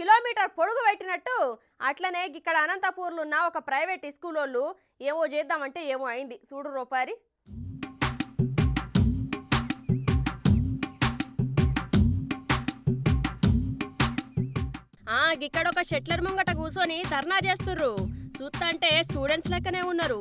Kilometre పొడుగు పెట్టినట్టు అట్లనే ఇక్కడ అనంతపూర్లో ఉన్న ఒక ప్రైవేట్ స్కూల్ వాళ్ళు ఏమో చేద్దామంటే ఏమో అయింది చూడు రూపారి. ఇక్కడ ఒక షెట్లర్ ముంగట కూర్చొని ధర్నా చేస్తుర్రు. చూస్తంటే స్టూడెంట్స్ లెక్కనే ఉన్నారు.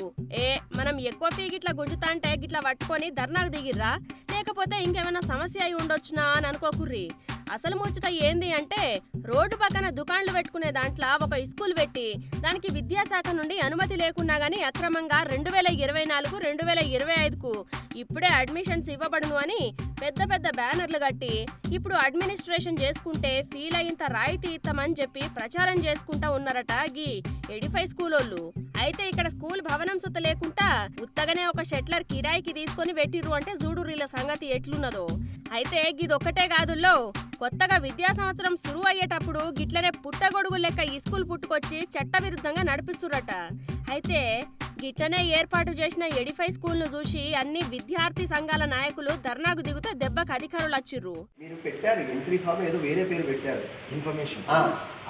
మనం ఎక్కువ ఫీ గిట్లా గుంజుతా అంటే గిట్లా పట్టుకొని ధర్నాకు దిగిర్రా, లేకపోతే ఇంకేమైనా సమస్య అయి ఉండొచ్చునా అని అనుకోకుర్రి. అసలు ముచ్చట ఏంది అంటే రోడ్డు పక్కన దుకాణాలు పెట్టుకునే దాంట్లో ఒక స్కూల్ పెట్టి దానికి విద్యాశాఖ నుండి అనుమతి లేకున్నా గానీ అక్రమంగా 2024, 2025కు ఇప్పుడే అడ్మిషన్స్ ఇవ్వబడును అని పెద్ద పెద్ద బ్యానర్లు కట్టి ఇప్పుడు అడ్మినిస్ట్రేషన్ చేసుకుంటే ఫీల్ అయ్యింత రాయితీ ఇస్తామని చెప్పి ప్రచారం చేసుకుంటా ఉన్నారట గీ ఎడిఫై స్కూలోళ్ళు. అయితే ఇక్కడ స్కూల్ భవనం సుత లేకుండా ఉత్తగానే ఒక షెట్లర్ కిరాయికి తీసుకొని పెట్టిర్రు అంటే చూడుర్రీల సంగతి ఎట్లున్నదో. అయితే గిదొక్కటే కాదుల్లో, కొత్తగా విద్యా సంవత్సరం సురువు అయ్యేటప్పుడు గిట్లనే పుట్టగొడుగు లెక్క ఈ స్కూల్ పుట్టుకొచ్చి చట్టవిరుద్ధంగా నడిపిస్తురట. అయితే గిట్లనే ఏర్పాటు చేసిన ఎడిఫై స్కూల్ ను చూసి అన్ని విద్యార్థి సంఘాల నాయకులు ధర్నాకు దిగుతే దెబ్బకు అధికారులు వచ్చిర్రు. మీరు పెట్టారు ఎంట్రీ ఫామ్, ఏదో వేరే పేరు పెట్టారు, ఇన్ఫర్మేషన్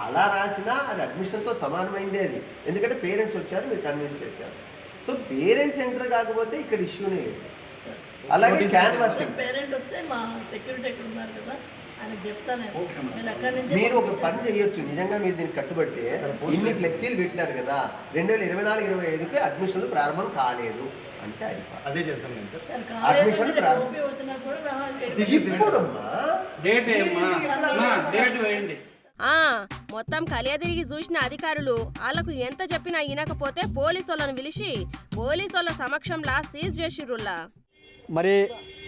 అలా రాసినా అది అడ్మిషన్ తో సమానమైందే అది. ఎందుకంటే పేరెంట్స్ వచ్చారు, మీరు కన్విన్స్ చేశారు. సో పేరెంట్స్ ఎంటర్ కాకపోతే ఇక్కడ ఇష్యూనే లేదు. అలాగే పేరెంట్ వస్తే మా సెక్యూరిటీ ఎక్కడ ఉన్నారు కదా ఆయన చెప్తాను. మీరు ఒక పని చేయొచ్చు, నిజంగా మీరు దీనికి కట్టుబడితే ఇన్ని ఫ్లెక్సీలు పెట్టినారు కదా 2024-25కి అడ్మిషన్లు ప్రారంభం కాలేదు అంటే అదే చేద్దాం సార్. అడ్మిషన్ మొత్తం కలియదిరిగి చూసిన అధికారులు వాళ్ళకు ఎంత చెప్పినా వినకపోతే పోలీసులను పిలిచి పోలీసుల సమక్షంలో సీజ్ చేసిర్రులా. మరి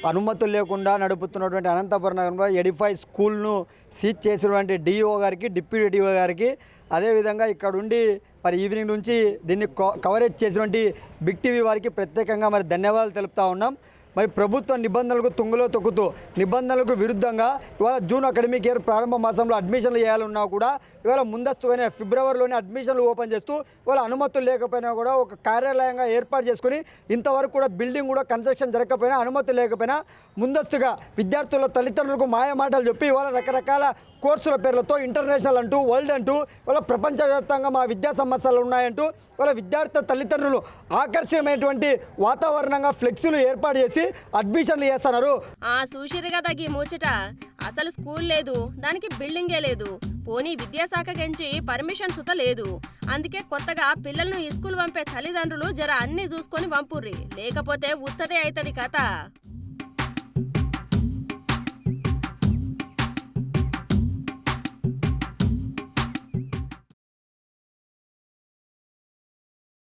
అనుమతులు లేకుండా నడుపుతున్నటువంటి అనంతపురం నగరంలో ఎడిఫై స్కూల్ను సీజ్ చేసినటువంటి డిఓ గారికి, డిప్యూటీ డిఓ గారికి, అదేవిధంగా ఇక్కడుండి మరి ఈవినింగ్ నుంచి దీన్ని కవరేజ్ చేసినటువంటి బిగ్ టీవీ వారికి ప్రత్యేకంగా మరి ధన్యవాదాలు తెలుపుతా ఉన్నాం. మరి ప్రభుత్వ నిబంధనలకు తుంగలో తొక్కుతూ నిబంధనలకు విరుద్ధంగా ఇవాళ జూన్ అకాడమిక్ ఇయర్ ప్రారంభ మాసంలో అడ్మిషన్లు చేయాలన్నా కూడా ఇవాళ ముందస్తుగానే ఫిబ్రవరిలోనే అడ్మిషన్లు ఓపెన్ చేస్తూ ఇవాళ అనుమతులు లేకపోయినా కూడా ఒక కార్యాలయంగా ఏర్పాటు చేసుకుని ఇంతవరకు కూడా బిల్డింగ్ కూడా కన్స్ట్రక్షన్ జరగకపోయినా అనుమతి లేకపోయినా ముందస్తుగా విద్యార్థుల తల్లిదండ్రులకు మాయమాటలు చెప్పి ఇవాళ రకరకాల కోర్సుల పేర్లతో ఇంటర్నేషనల్ అంటూ వరల్డ్ అంటూ వాళ్ళ ప్రపంచవ్యాప్తంగా మా విద్యా సమస్యలు ఉన్నాయంటూ వాళ్ళ విద్యార్థుల తల్లిదండ్రులు ఆకర్షణమైనటువంటి వాతావరణంగా ఫ్లెక్సీలు ఏర్పాటు చేసి అడ్మిషన్లు చేస్తున్నారు. చూసిరు కదా ఈ ముచ్చట. అసలు స్కూల్ లేదు, దానికి బిల్డింగే లేదు, పోనీ విద్యాశాఖ గెంచి పర్మిషన్ సుత లేదు. అందుకే కొత్తగా పిల్లలను ఈ స్కూల్ పంపే తల్లిదండ్రులు జర అన్ని చూసుకొని పంపుర్రి, లేకపోతే ఉత్తదే అవుతుంది కథ.